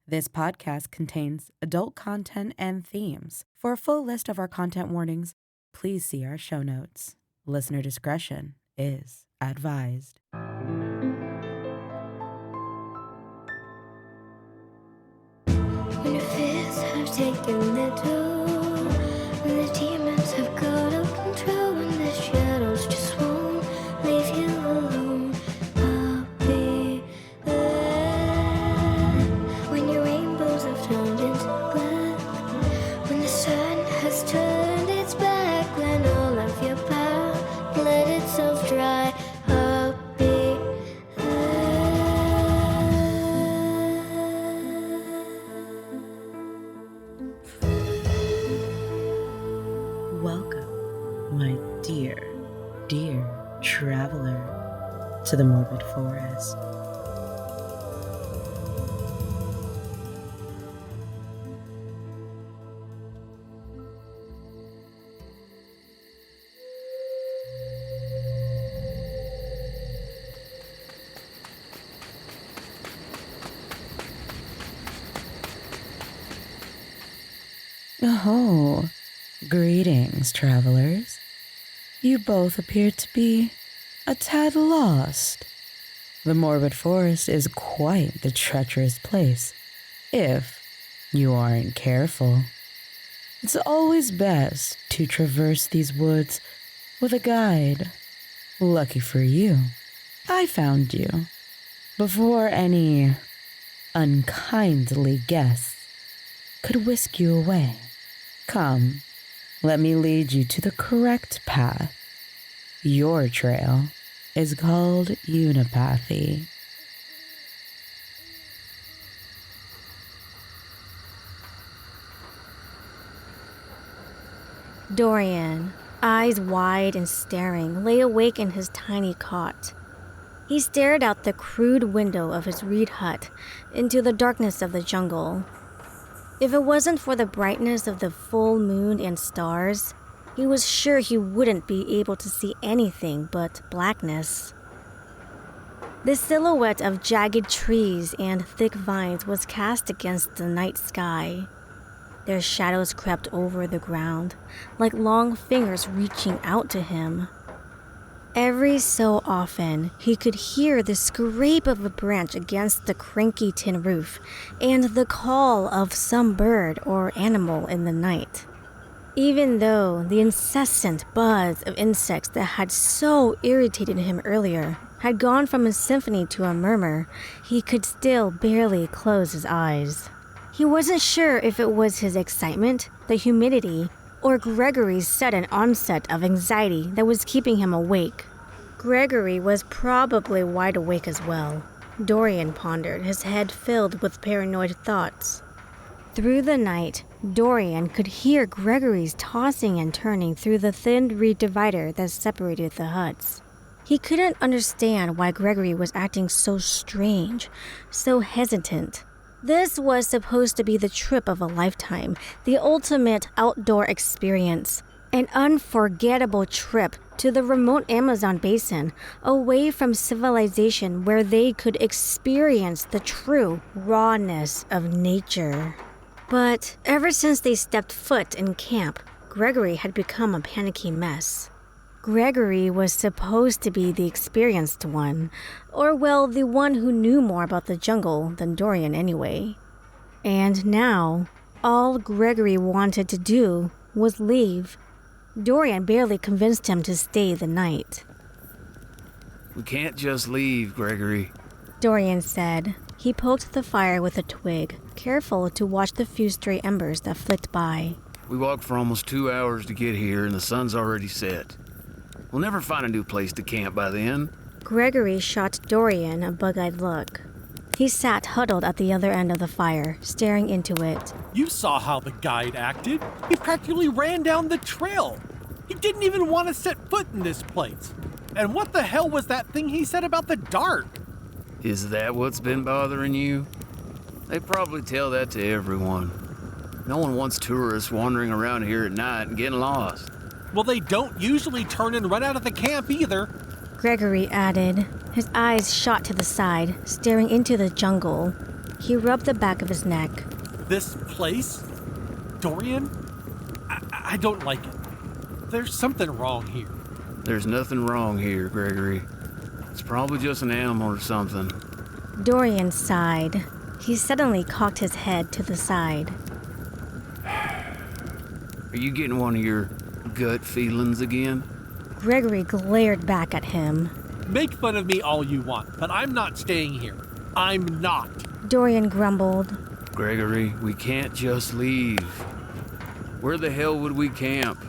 This podcast contains adult content and themes. For a full list of our content warnings, please see our show notes. Listener discretion is advised. When the fears have taken their toll, when the demons have got out control, when the shadows just won't leave you alone, I'll be there. When your rainbows have turned into black, when the sun has turned its back, when all of your power let itself dry, I'll be Welcome, my dear traveler, to the Morbid Forest. Oh, greetings, travelers. You both appear to be a tad lost. The Morbid Forest is quite the treacherous place, if you aren't careful. It's always best to traverse these woods with a guide. Lucky for you, I found you before any unkindly guests could whisk you away. Come, let me lead you to the correct path. Your trail is called Unipathy. Dorian, eyes wide and staring, lay awake in his tiny cot. He stared out the crude window of his reed hut into the darkness of the jungle. If it wasn't for the brightness of the full moon and stars, he was sure he wouldn't be able to see anything but blackness. The silhouette of jagged trees and thick vines was cast against the night sky. Their shadows crept over the ground, like long fingers reaching out to him. Every so often, he could hear the scrape of a branch against the cranky tin roof and the call of some bird or animal in the night. Even though the incessant buzz of insects that had so irritated him earlier had gone from a symphony to a murmur, he could still barely close his eyes. He wasn't sure if it was his excitement, the humidity, or Gregory's sudden onset of anxiety that was keeping him awake. Gregory was probably wide awake as well. Dorian pondered, his head filled with paranoid thoughts. Through the night, Dorian could hear Gregory's tossing and turning through the thin reed divider that separated the huts. He couldn't understand why Gregory was acting so strange, so hesitant. This was supposed to be the trip of a lifetime, the ultimate outdoor experience, an unforgettable trip to the remote Amazon basin, away from civilization where they could experience the true rawness of nature. But ever since they stepped foot in camp, Gregory had become a panicky mess. Gregory was supposed to be the experienced one, or well, the one who knew more about the jungle than Dorian anyway. And now, all Gregory wanted to do was leave. Dorian barely convinced him to stay the night. We can't just leave, Gregory, Dorian said. He poked the fire with a twig, careful to watch the few stray embers that flicked by. We walked for almost 2 hours to get here and the sun's already set. We'll never find a new place to camp by then. Gregory shot Dorian a bug-eyed look. He sat huddled at the other end of the fire, staring into it. You saw how the guide acted. He practically ran down the trail. He didn't even want to set foot in this place. And what the hell was that thing he said about the dark? Is that what's been bothering you? They probably tell that to everyone. No one wants tourists wandering around here at night and getting lost. Well, they don't usually turn and run out of the camp either. Gregory added. His eyes shot to the side, staring into the jungle. He rubbed the back of his neck. This place? Dorian? I don't like it. There's something wrong here. There's nothing wrong here, Gregory. It's probably just an animal or something. Dorian sighed. He suddenly cocked his head to the side. Are you getting one of your gut feelings again? Gregory glared back at him. Make fun of me all you want, but I'm not staying here. I'm not. Dorian grumbled. Gregory, we can't just leave. Where the hell would we camp?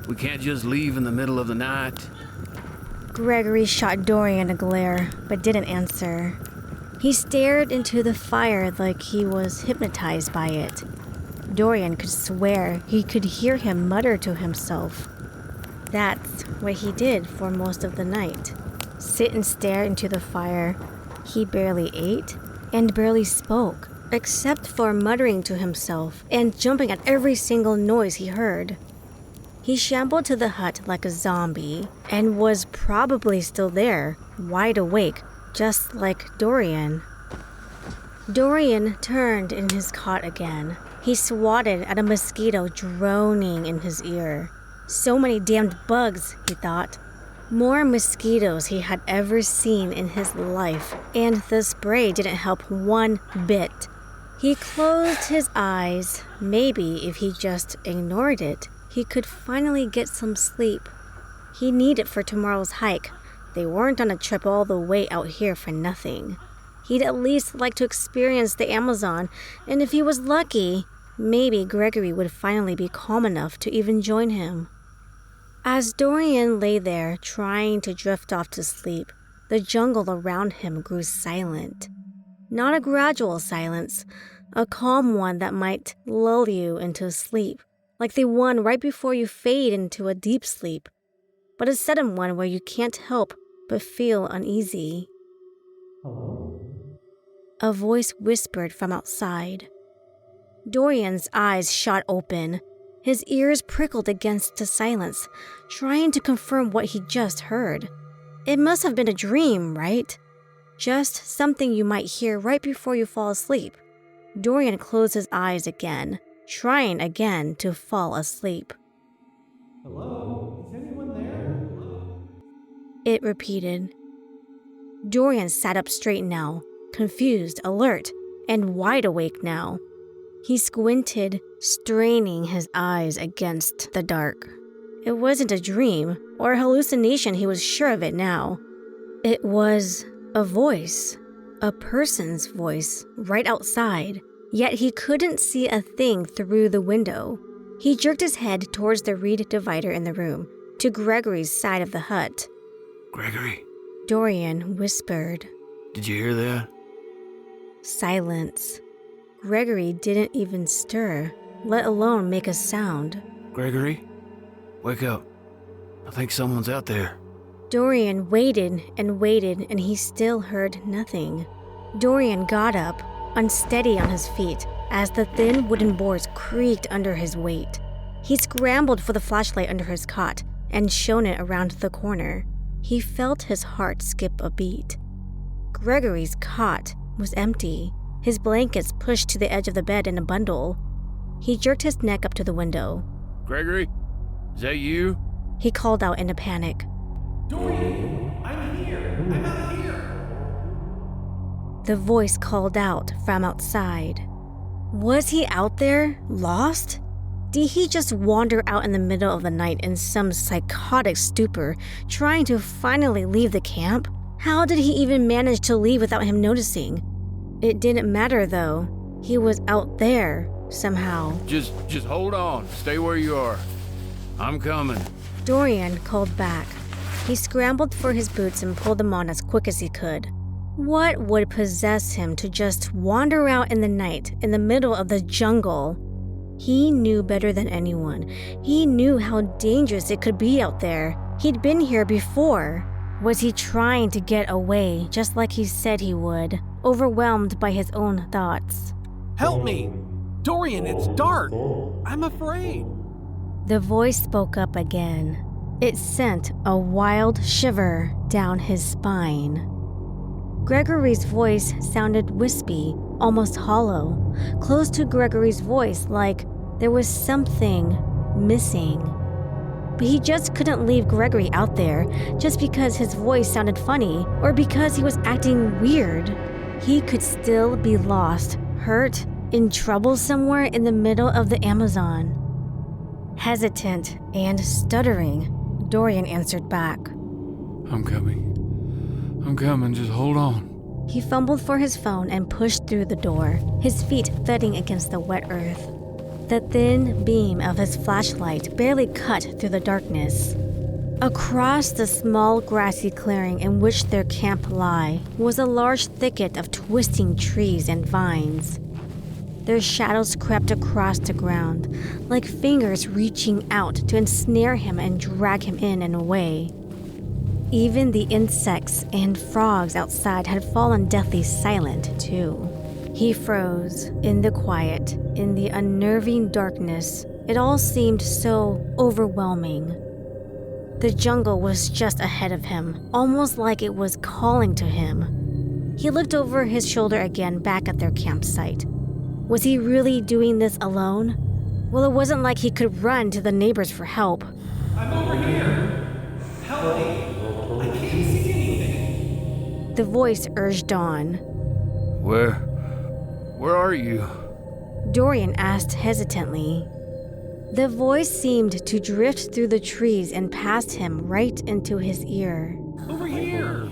We can't just leave in the middle of the night. Gregory shot Dorian a glare, but didn't answer. He stared into the fire like he was hypnotized by it. Dorian could swear he could hear him mutter to himself. That's what he did for most of the night. Sit and stare into the fire. He barely ate and barely spoke, except for muttering to himself and jumping at every single noise he heard. He shambled to the hut like a zombie and was probably still there, wide awake, just like Dorian. Dorian turned in his cot again. He swatted at a mosquito droning in his ear. So many damned bugs, he thought. More mosquitoes he had ever seen in his life, and the spray didn't help one bit. He closed his eyes. Maybe if he just ignored it, he could finally get some sleep. He needed for tomorrow's hike. They weren't on a trip all the way out here for nothing. He'd at least like to experience the Amazon, and if he was lucky, maybe Gregory would finally be calm enough to even join him. As Dorian lay there trying to drift off to sleep, the jungle around him grew silent. Not a gradual silence, a calm one that might lull you into sleep, like the one right before you fade into a deep sleep, but a sudden one where you can't help but feel uneasy. Hello? A voice whispered from outside. Dorian's eyes shot open. His ears prickled against the silence, trying to confirm what he just heard. It must have been a dream, right? Just something you might hear right before you fall asleep. Dorian closed his eyes again, trying again to fall asleep. Hello? Is anyone there? It repeated. Dorian sat up straight now, confused, alert, and wide awake now. He squinted, straining his eyes against the dark. It wasn't a dream or a hallucination, he was sure of it now. It was a voice, a person's voice, right outside, yet he couldn't see a thing through the window. He jerked his head towards the reed divider in the room, to Gregory's side of the hut. Gregory? Dorian whispered. Did you hear that? Silence. Gregory didn't even stir, let alone make a sound. Gregory? Wake up. I think someone's out there. Dorian waited, and he still heard nothing. Dorian got up, unsteady on his feet, as the thin wooden boards creaked under his weight. He scrambled for the flashlight under his cot and shone it around the corner. He felt his heart skip a beat. Gregory's cot was empty, his blankets pushed to the edge of the bed in a bundle. He jerked his neck up to the window. Gregory? Is that you? He called out in a panic. Dorian, I'm here. I'm out here. The voice called out from outside. Was he out there, lost? Did he just wander out in the middle of the night in some psychotic stupor, trying to finally leave the camp? How did he even manage to leave without him noticing? It didn't matter, though. He was out there, somehow. Just hold on. Stay where you are. I'm coming. Dorian called back. He scrambled for his boots and pulled them on as quick as he could. What would possess him to just wander out in the night, in the middle of the jungle? He knew better than anyone. He knew how dangerous it could be out there. He'd been here before. Was he trying to get away, just like he said he would, overwhelmed by his own thoughts? Help me! Dorian, it's dark. I'm afraid. The voice spoke up again. It sent a wild shiver down his spine. Gregory's voice sounded wispy, almost hollow, close to Gregory's voice, like there was something missing. But he just couldn't leave Gregory out there just because his voice sounded funny or because he was acting weird. He could still be lost, hurt, in trouble somewhere in the middle of the Amazon. Hesitant and stuttering, Dorian answered back. I'm coming, just hold on. He fumbled for his phone and pushed through the door, his feet thudding against the wet earth. The thin beam of his flashlight barely cut through the darkness. Across the small grassy clearing in which their camp lay was a large thicket of twisting trees and vines. Their shadows crept across the ground, like fingers reaching out to ensnare him and drag him in and away. Even the insects and frogs outside had fallen deathly silent, too. He froze in the quiet, in the unnerving darkness. It all seemed so overwhelming. The jungle was just ahead of him, almost like it was calling to him. He looked over his shoulder again back at their campsite. Was he really doing this alone? Well, it wasn't like he could run to the neighbors for help. I'm over here. Help me. I can't see anything. The voice urged on. Where are you? Dorian asked hesitantly. The voice seemed to drift through the trees and past him right into his ear. Over here.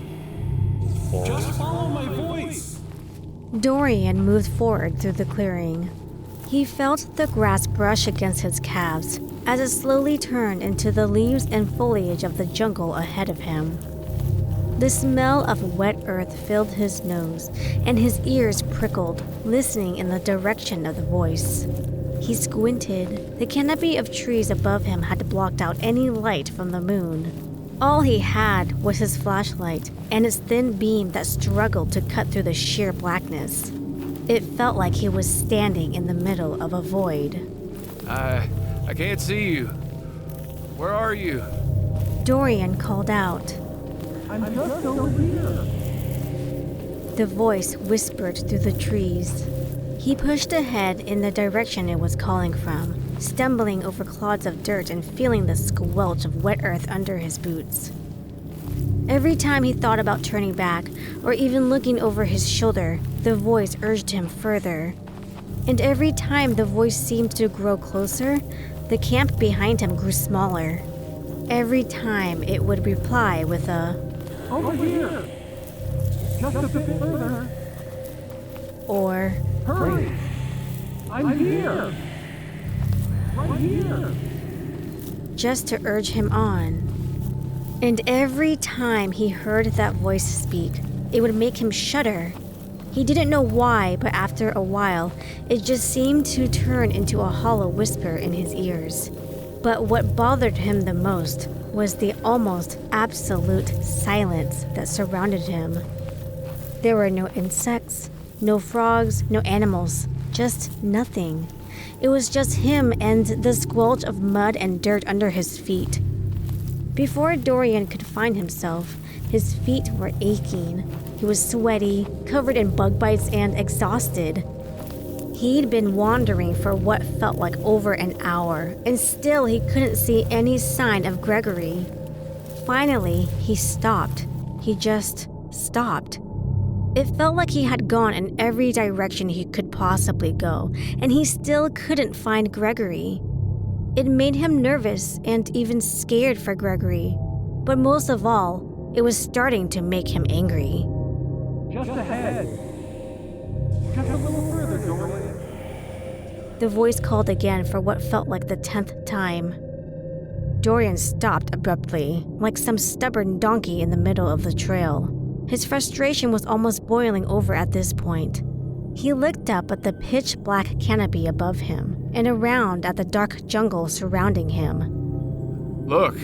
Just follow my voice. Dorian moved forward through the clearing. He felt the grass brush against his calves as it slowly turned into the leaves and foliage of the jungle ahead of him. The smell of wet earth filled his nose, and his ears prickled, listening in the direction of the voice. He squinted. The canopy of trees above him had blocked out any light from the moon. All he had was his flashlight and its thin beam that struggled to cut through the sheer blackness. It felt like he was standing in the middle of a void. I can't see you. Where are you? Dorian called out. I'm just over here. The voice whispered through the trees. He pushed ahead in the direction it was calling from, stumbling over clods of dirt and feeling the squelch of wet earth under his boots. Every time he thought about turning back, or even looking over his shoulder, the voice urged him further. And every time the voice seemed to grow closer, the camp behind him grew smaller. Every time it would reply with a, Over here. Just a bit further. or, Hurry. I'm here. Right here. just to urge him on. And every time he heard that voice speak, it would make him shudder. He didn't know why, but after a while, it just seemed to turn into a hollow whisper in his ears. But what bothered him the most was the almost absolute silence that surrounded him. There were no insects, no frogs, no animals, just nothing. It was just him and the squelch of mud and dirt under his feet. Before Dorian could find himself, his feet were aching. He was sweaty, covered in bug bites, and exhausted. He'd been wandering for what felt like over an hour, and still he couldn't see any sign of Gregory. Finally, he stopped. He just stopped. It felt like he had gone in every direction he could possibly go, and he still couldn't find Gregory. It made him nervous and even scared for Gregory. But most of all, it was starting to make him angry. Just ahead. Just a little further, Dorian. The voice called again for what felt like the 10th time. Dorian stopped abruptly, like some stubborn donkey in the middle of the trail. His frustration was almost boiling over at this point. He looked up at the pitch-black canopy above him and around at the dark jungle surrounding him. Look,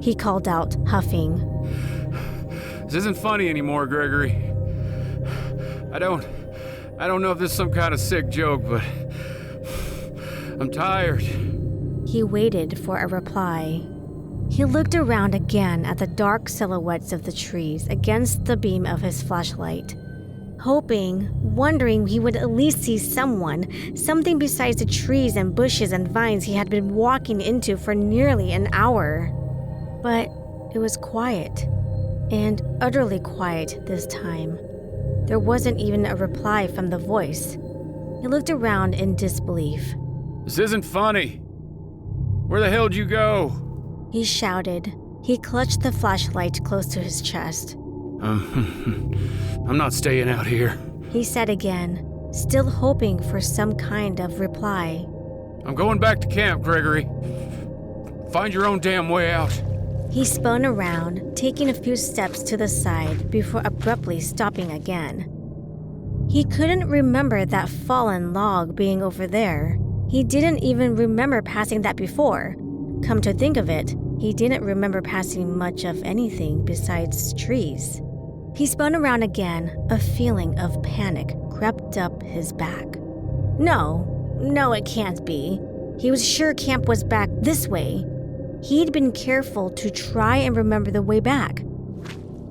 He called out, huffing. this isn't funny anymore, Gregory. I don't know if this is some kind of sick joke, but I'm tired. He waited for a reply. He looked around again at the dark silhouettes of the trees against the beam of his flashlight, hoping, wondering he would at least see something besides the trees and bushes and vines he had been walking into for nearly an hour. But it was quiet, and utterly quiet this time. There wasn't even a reply from the voice. He looked around in disbelief. This isn't funny. Where the hell'd you go? He shouted. He clutched the flashlight close to his chest. I'm not staying out here. He said again, still hoping for some kind of reply. I'm going back to camp, Gregory. Find your own damn way out. He spun around, taking a few steps to the side before abruptly stopping again. He couldn't remember that fallen log being over there. He didn't even remember passing that before. Come to think of it, he didn't remember passing much of anything besides trees. He spun around again, a feeling of panic crept up his back. No, it can't be. He was sure camp was back this way. He'd been careful to try and remember the way back.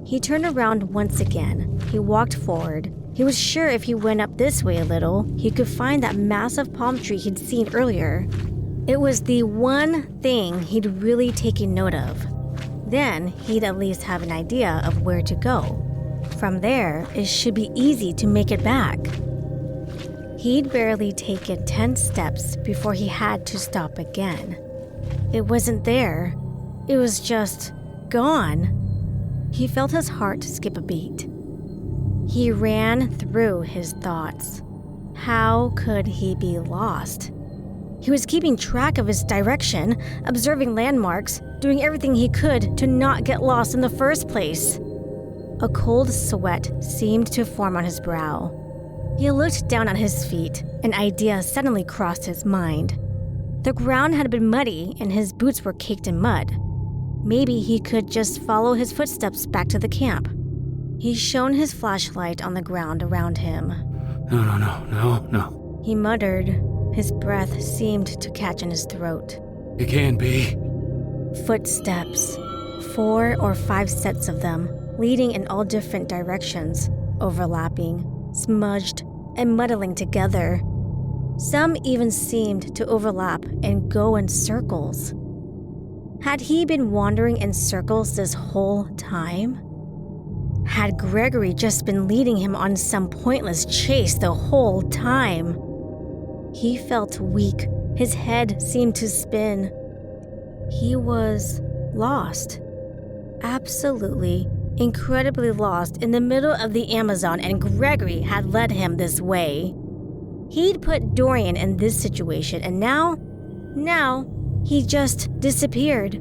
He turned around once again. He walked forward. He was sure if he went up this way a little, he could find that massive palm tree he'd seen earlier. It was the one thing he'd really taken note of. Then he'd at least have an idea of where to go. From there, it should be easy to make it back. He'd barely taken 10 steps before he had to stop again. It wasn't there. It was just gone. He felt his heart skip a beat. He ran through his thoughts. How could he be lost? He was keeping track of his direction, observing landmarks, doing everything he could to not get lost in the first place. A cold sweat seemed to form on his brow. He looked down at his feet. An idea suddenly crossed his mind. The ground had been muddy and his boots were caked in mud. Maybe he could just follow his footsteps back to the camp. He shone his flashlight on the ground around him. No. He muttered. His breath seemed to catch in his throat. It can't be. Footsteps. 4 or 5 sets of them, leading in all different directions, overlapping, smudged, and muddling together. Some even seemed to overlap and go in circles. Had he been wandering in circles this whole time? Had Gregory just been leading him on some pointless chase the whole time? He felt weak. His head seemed to spin. He was lost. Absolutely, incredibly lost in the middle of the Amazon, and Gregory had led him this way. He'd put Dorian in this situation, and now, he just disappeared.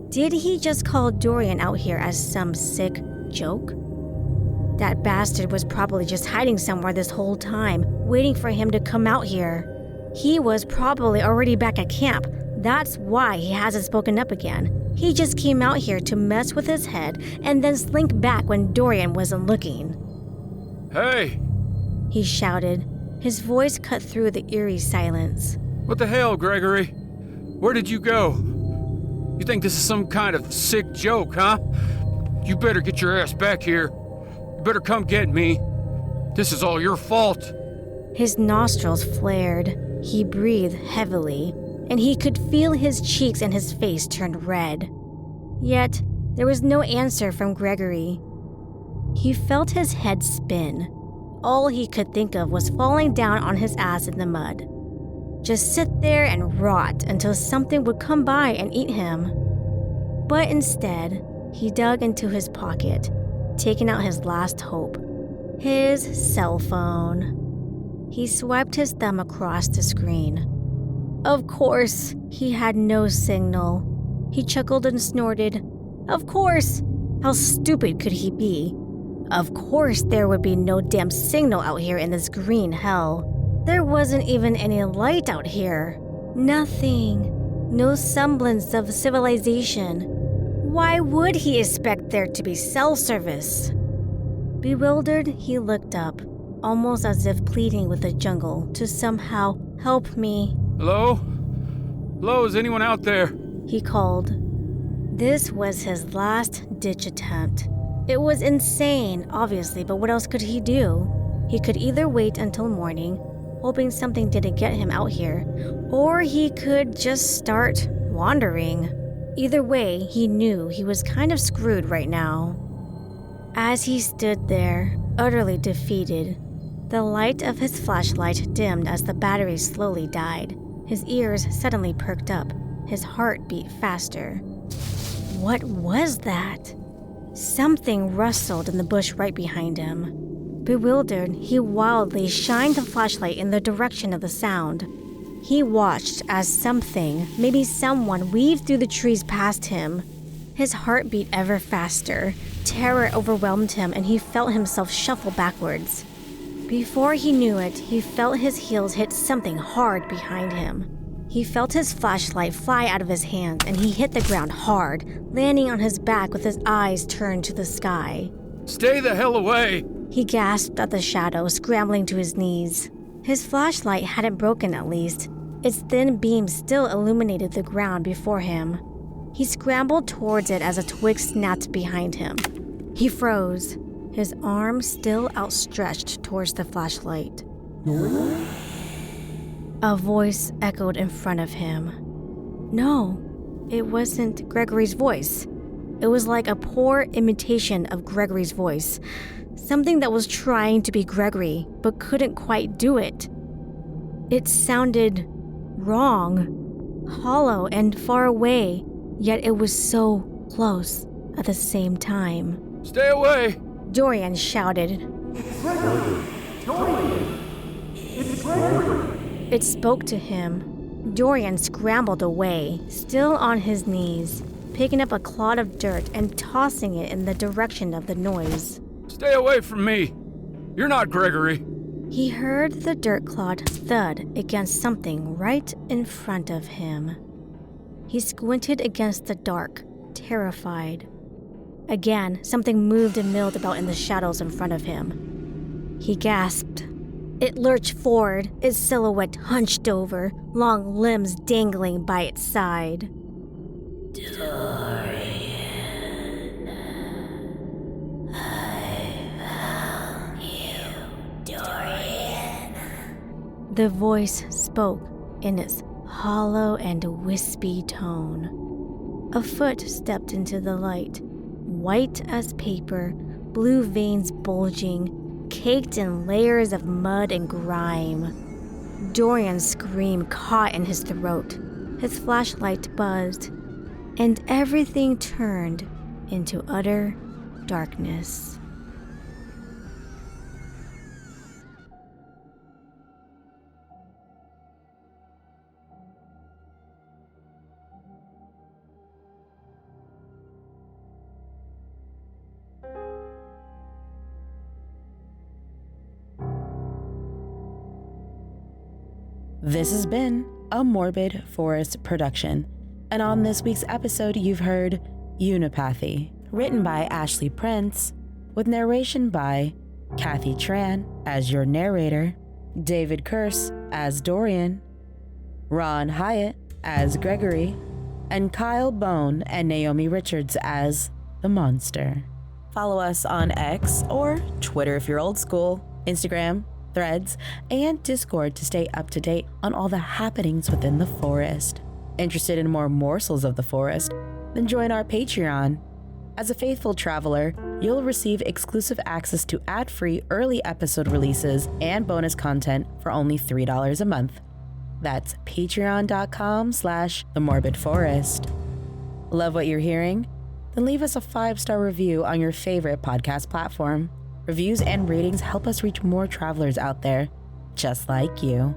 Did he just call Dorian out here as some sick joke? That bastard was probably just hiding somewhere this whole time, waiting for him to come out here. He was probably already back at camp. That's why he hasn't spoken up again. He just came out here to mess with his head and then slink back when Dorian wasn't looking. Hey! He shouted. His voice cut through the eerie silence. What the hell, Gregory? Where did you go? You think this is some kind of sick joke, huh? You better get your ass back here. You better come get me. This is all your fault. His nostrils flared. He breathed heavily, and he could feel his cheeks and his face turn red. Yet, there was no answer from Gregory. He felt his head spin. All he could think of was falling down on his ass in the mud. Just sit there and rot until something would come by and eat him. But instead, he dug into his pocket, taking out his last hope. His cell phone. He swiped his thumb across the screen. Of course, he had no signal. He chuckled and snorted. Of course! How stupid could he be? Of course there would be no damn signal out here in this green hell. There wasn't even any light out here. Nothing. No semblance of civilization. Why would he expect there to be cell service? Bewildered, he looked up, almost as if pleading with the jungle to somehow help me. Hello? Hello, is anyone out there? He called. This was his last-ditch attempt. It was insane, obviously, but what else could he do? He could either wait until morning, hoping something didn't get him out here, or he could just start wandering. Either way, he knew he was kind of screwed right now. As he stood there, utterly defeated, the light of his flashlight dimmed as the battery slowly died. His ears suddenly perked up. His heart beat faster. What was that? Something rustled in the bush right behind him. Bewildered, he wildly shined the flashlight in the direction of the sound. He watched as something, maybe someone, weaved through the trees past him. His heart beat ever faster. Terror overwhelmed him and he felt himself shuffle backwards. Before he knew it, he felt his heels hit something hard behind him. He felt his flashlight fly out of his hands and he hit the ground hard, landing on his back with his eyes turned to the sky. Stay the hell away! He gasped at the shadow, scrambling to his knees. His flashlight hadn't broken at least. Its thin beam still illuminated the ground before him. He scrambled towards it as a twig snapped behind him. He froze, his arm still outstretched towards the flashlight. A voice echoed in front of him. No, it wasn't Gregory's voice. It was like a poor imitation of Gregory's voice. Something that was trying to be Gregory, but couldn't quite do it. It sounded wrong, hollow and far away, yet it was so close at the same time. Stay away! Dorian shouted. It's Gregory! Dorian! It's Gregory! It spoke to him. Dorian scrambled away, still on his knees, picking up a clod of dirt and tossing it in the direction of the noise. Stay away from me! You're not Gregory! He heard the dirt clod thud against something right in front of him. He squinted against the dark, terrified. Again, something moved and milled about in the shadows in front of him. He gasped. It lurched forward, its silhouette hunched over, long limbs dangling by its side. Dorian, I found you, Dorian. The voice spoke in its hollow and wispy tone. A foot stepped into the light, white as paper, blue veins bulging, caked in layers of mud and grime. Dorian's scream caught in his throat. His flashlight buzzed, and everything turned into utter darkness. This has been a Morbid Forest production, and on this week's episode you've heard Unipathy, written by Ashley Prince, with narration by Cathy Tran as your narrator, David Kurze as Dorian, Ron Hyatt as Gregory, and Kyle Bone and Naomi Richards as the monster. Follow us on X or Twitter if you're old school, Instagram, Threads, and Discord to stay up to date on all the happenings within the forest. Interested in more morsels of the forest? Then join our Patreon. As a faithful traveler, you'll receive exclusive access to ad-free early episode releases and bonus content for only $3 a month. That's patreon.com/themorbidforest. Love what you're hearing? Then leave us a 5-star review on your favorite podcast platform. Reviews and ratings help us reach more travelers out there, just like you.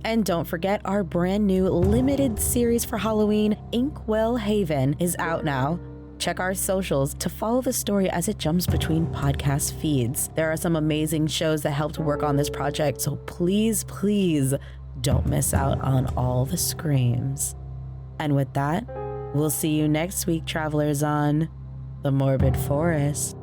And don't forget, our brand new limited series for Halloween, Inkwell Haven, is out now. Check our socials to follow the story as it jumps between podcast feeds. There are some amazing shows that helped work on this project, so please, please don't miss out on all the screams. And with that, we'll see you next week, travelers, on The Morbid Forest.